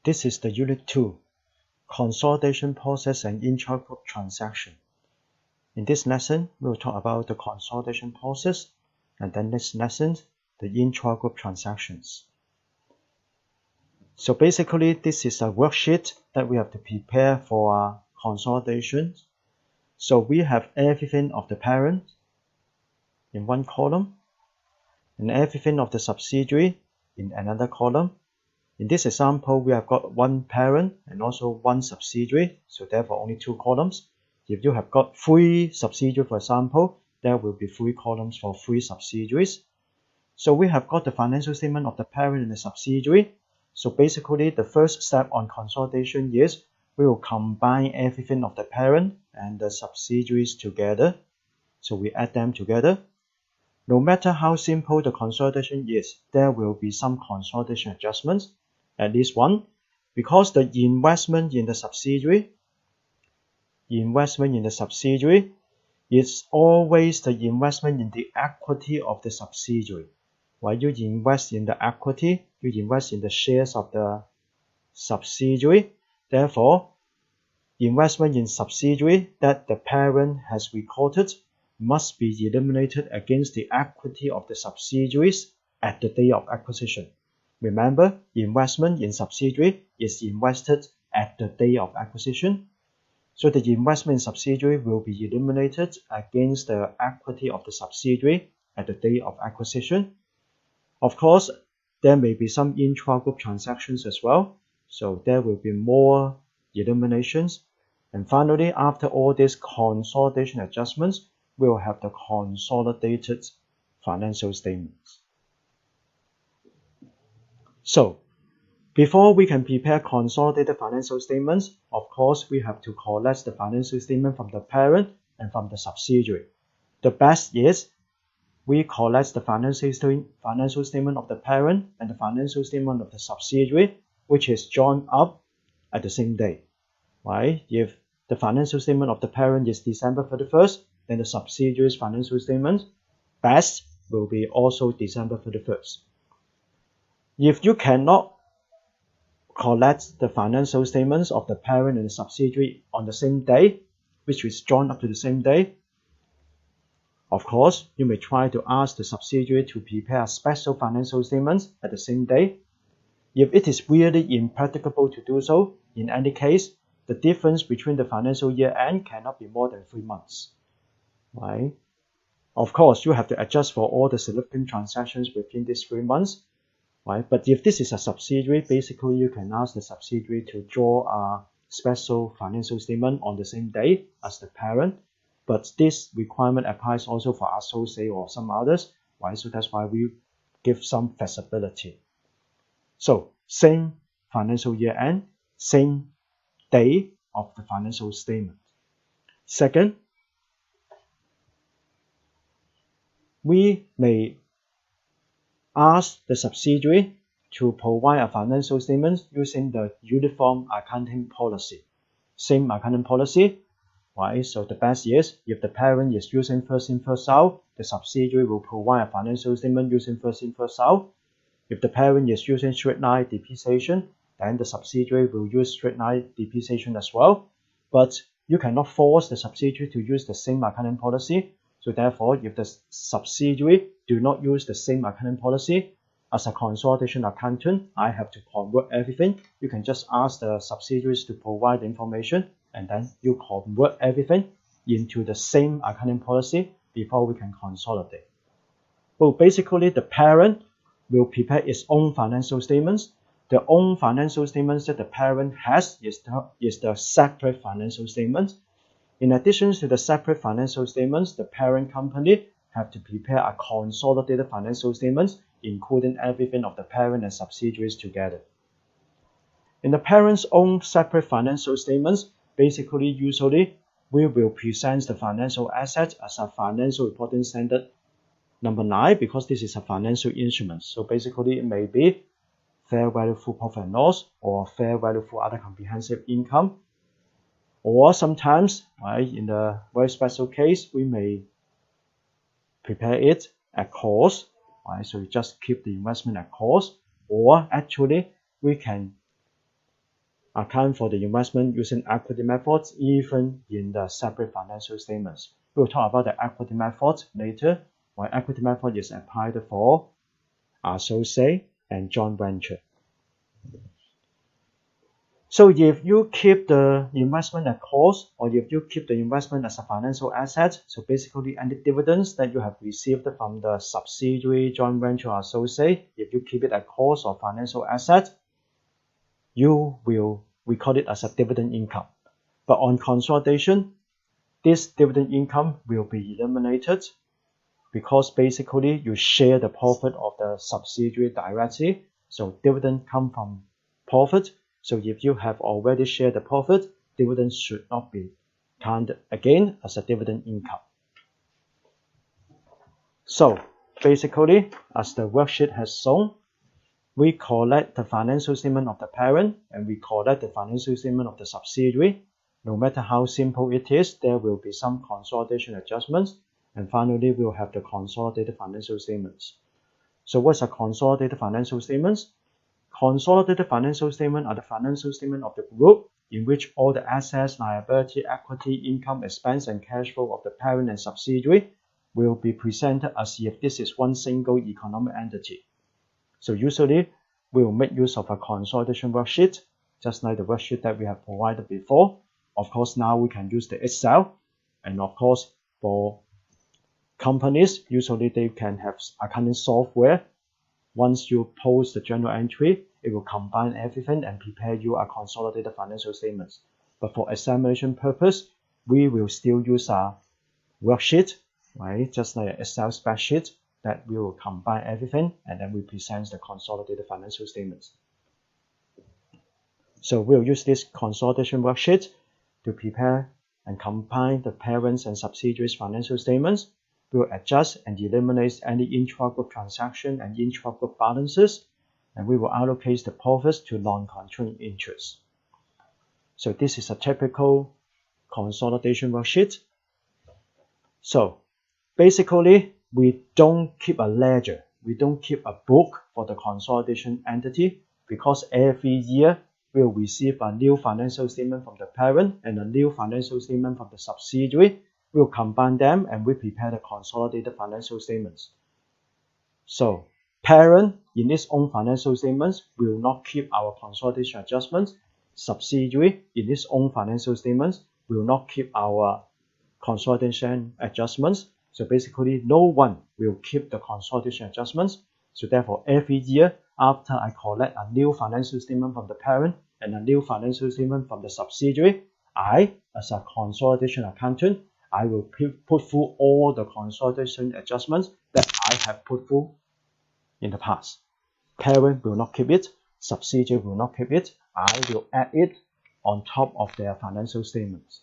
This is the Unit 2, Consolidation Process and Intra-Group Transaction. In this lesson, we'll talk about the consolidation process, and then next lesson, the intra-group transactions. So basically, this is a worksheet that we have to prepare for consolidation. So we have everything of the parent in one column, and everything of the subsidiary in another column. In this example, we have got one parent and also one subsidiary, so therefore only two columns. If you have got three subsidiaries, for example, there will be three columns for three subsidiaries. So we have got the financial statement of the parent and the subsidiary. So basically, the first step on consolidation is we will combine everything of the parent and the subsidiaries together. So we add them together. No matter how simple the consolidation is, there will be some consolidation adjustments, at least one, because the investment in the subsidiary is always the investment in the equity of the subsidiary. While you invest in the equity, you invest in the shares of the subsidiary. Therefore, investment in subsidiary that the parent has recorded must be eliminated against the equity of the subsidiaries at the day of acquisition. Remember, investment in subsidiary is invested at the day of acquisition. So the investment in subsidiary will be eliminated against the equity of the subsidiary at the day of acquisition. Of course, there may be some intra-group transactions as well, so there will be more eliminations. And finally, after all these consolidation adjustments, we will have the consolidated financial statements. So, before we can prepare consolidated financial statements, of course, we have to collect the financial statement from the parent and from the subsidiary. The best is we collect the financial statement of the parent and the financial statement of the subsidiary, which is drawn up at the same day. Right? If the financial statement of the parent is December 31st, then the subsidiary's financial statement best will be also December 31st. If you cannot collect the financial statements of the parent and the subsidiary on the same day, which is drawn up to the same day, of course, you may try to ask the subsidiary to prepare special financial statements at the same day. If it is really impracticable to do so, in any case, the difference between the financial year end cannot be more than 3 months. Right? Of course, you have to adjust for all the significant transactions within these 3 months. Right? But if this is a subsidiary, basically you can ask the subsidiary to draw a special financial statement on the same day as the parent. But this requirement applies also for associate or some others. Right? So that's why we give some flexibility. So same financial year end, same day of the financial statement. Second, we may ask the subsidiary to provide a financial statement using the uniform accounting policy. Same accounting policy, right? So the best is if the parent is using first in, first out, the subsidiary will provide a financial statement using first in, first out. If the parent is using straight line depreciation, then the subsidiary will use straight line depreciation as well. But you cannot force the subsidiary to use the same accounting policy. So therefore, if the subsidiary do not use the same accounting policy, as a consolidation accountant, I have to convert everything. You can just ask the subsidiaries to provide the information, and then you convert everything into the same accounting policy before we can consolidate. Well, basically, the parent will prepare its own financial statements. The own financial statements that the parent has is the separate financial statements. In addition to the separate financial statements, the parent company have to prepare a consolidated financial statements, including everything of the parent and subsidiaries together. In the parent's own separate financial statements, basically, usually, we will present the financial assets as a financial reporting standard number 9, because this is a financial instrument. So basically, it may be fair value through profit and loss, or fair value through other comprehensive income. Or sometimes, right, in the very special case, we may prepare it at cost. Right, so we just keep the investment at cost. Or actually, we can account for the investment using equity methods even in the separate financial statements. We'll talk about the equity method later, why equity method is applied for associate and joint venture. So if you keep the investment at cost, or if you keep the investment as a financial asset, so basically any dividends that you have received from the subsidiary, joint venture, or associate, if you keep it at cost or financial asset, you will record it as a dividend income. But on consolidation, this dividend income will be eliminated because basically you share the profit of the subsidiary directly. So dividend come from profit. So if you have already shared the profit, dividends should not be counted again as a dividend income. So basically, as the worksheet has shown, we collect the financial statement of the parent and we collect the financial statement of the subsidiary. No matter how simple it is, there will be some consolidation adjustments. And finally, we'll have the consolidated financial statements. So what's a consolidated financial statements? Consolidated financial statements are the financial statement of the group in which all the assets, liability, equity, income, expense, and cash flow of the parent and subsidiary will be presented as if this is one single economic entity. So usually, we will make use of a consolidation worksheet, just like the worksheet that we have provided before. Of course, now we can use the Excel. And of course, for companies, usually they can have accounting software. Once you post the journal entry, it will combine everything and prepare you a consolidated financial statements. But for examination purpose, we will still use a worksheet, right? Just like an Excel spreadsheet that we will combine everything and then we present the consolidated financial statements. So we'll use this consolidation worksheet to prepare and combine the parents and subsidiaries financial statements. We'll adjust and eliminate any intra-group transaction and intra-group balances, and we will allocate the profits to non-controlling interests. So this is a typical consolidation worksheet. So basically, we don't keep a ledger. We don't keep a book for the consolidation entity because every year we'll receive a new financial statement from the parent and a new financial statement from the subsidiary. We'll combine them and we prepare the consolidated financial statements. So parent in its own financial statements will not keep our consolidation adjustments. Subsidiary in its own financial statements will not keep our consolidation adjustments. So basically, no one will keep the consolidation adjustments. So therefore, every year after I collect a new financial statement from the parent and a new financial statement from the subsidiary, I, as a consolidation accountant, I will put through all the consolidation adjustments that I have put through in the past. Parent will not keep it, subsidiary will not keep it. I will add it on top of their financial statements.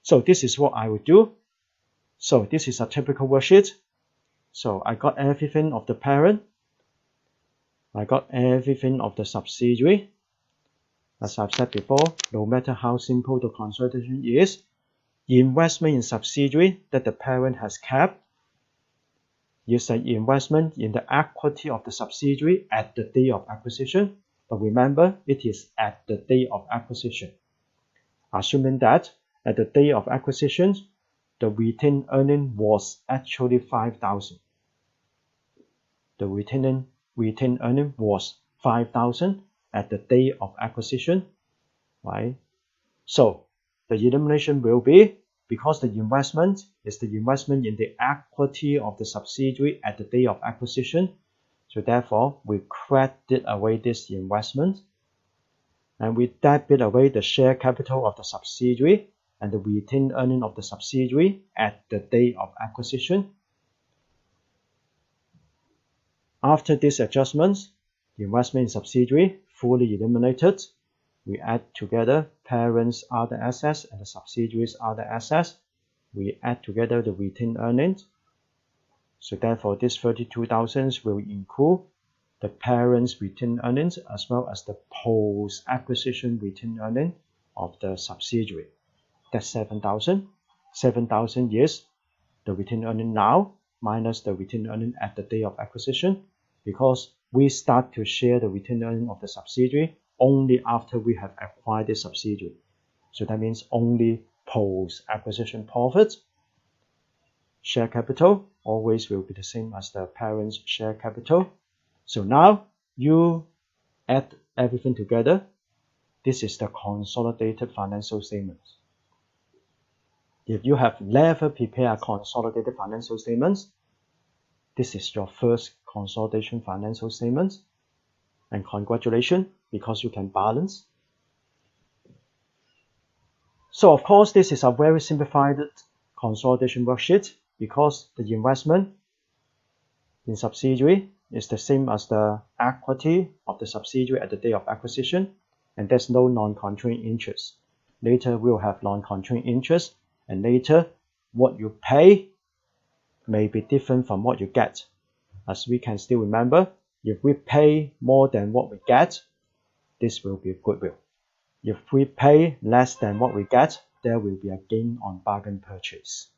So this is what I will do. So this is a typical worksheet. So I got everything of the parent. I got everything of the subsidiary. As I've said before, no matter how simple the consolidation is, investment in subsidiary that the parent has kept is an investment in the equity of the subsidiary at the day of acquisition. But remember, it is at the day of acquisition. Assuming that at the day of acquisition, the retained earning was actually 5,000. The retained earning was 5,000 at the day of acquisition, right? So the elimination will be because the investment is the investment in the equity of the subsidiary at the day of acquisition. So therefore, we credit away this investment and we debit away the share capital of the subsidiary and the retained earning of the subsidiary at the day of acquisition. After these adjustments, the investment in subsidiary fully eliminated. We add together parents' other assets and the subsidiaries' other assets. We add together the retained earnings. So therefore, this 32,000 will include the parents' retained earnings as well as the post-acquisition retained earning of the subsidiary. That's 7,000. 7,000 is the retained earning now minus the retained earning at the day of acquisition because we start to share the retained earning of the subsidiary only after we have acquired this subsidiary. So that means only post-acquisition profit. Share capital always will be the same as the parent's share capital. So now you add everything together. This is the consolidated financial statements. If you have never prepared a consolidated financial statements, this is your first consolidation financial statements. And congratulations, because you can balance. So of course, this is a very simplified consolidation worksheet because the investment in subsidiary is the same as the equity of the subsidiary at the day of acquisition, and there's no non-controlling interest. Later we'll have non-controlling interest, and later what you pay may be different from what you get. As we can still remember, if we pay more than what we get, this will be goodwill. If we pay less than what we get, there will be a gain on bargain purchase.